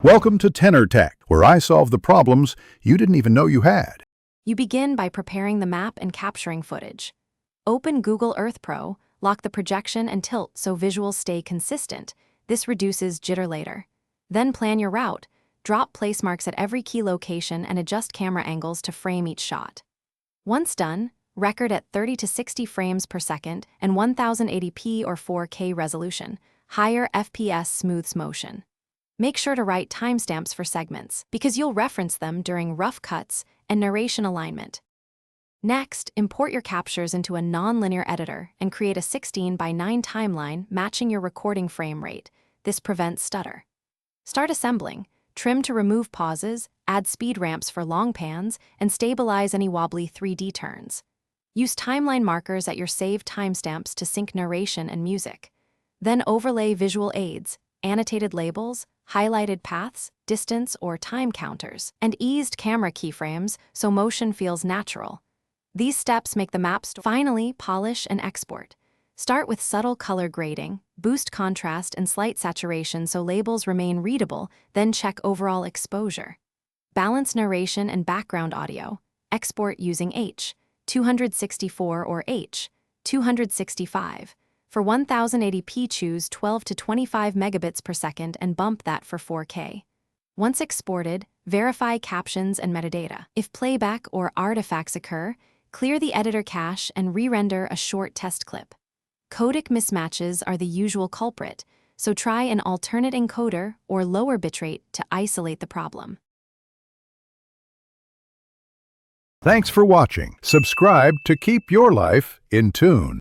Welcome to Tenor Tech, where I solve the problems you didn't even know you had. You begin by preparing the map and capturing footage. Open Google Earth Pro, lock the projection and tilt so visuals stay consistent. This reduces jitter later. Then plan your route. Drop place marks at every key location and adjust camera angles to frame each shot. Once done, record at 30 to 60 frames per second and 1080p or 4K resolution. Higher FPS smooths motion. Make sure to write timestamps for segments, because you'll reference them during rough cuts and narration alignment. Next, import your captures into a non-linear editor and create a 16:9 timeline matching your recording frame rate. This prevents stutter. Start assembling. Trim to remove pauses, add speed ramps for long pans, and stabilize any wobbly 3D turns. Use timeline markers at your saved timestamps to sync narration and music. Then overlay visual aids, annotated labels, highlighted paths, distance or time counters, and eased camera keyframes so motion feels natural. These steps make the maps. Finally, polish and export. Start with subtle color grading, boost contrast and slight saturation so labels remain readable, then check overall exposure. Balance narration and background audio. Export using H.264 or H.265. For 1080p, choose 12 to 25 megabits per second and bump that for 4K. Once exported, verify captions and metadata. If playback or artifacts occur, clear the editor cache and re-render a short test clip. Codec mismatches are the usual culprit, so try an alternate encoder or lower bitrate to isolate the problem. Thanks for watching. Subscribe to keep your life in tune.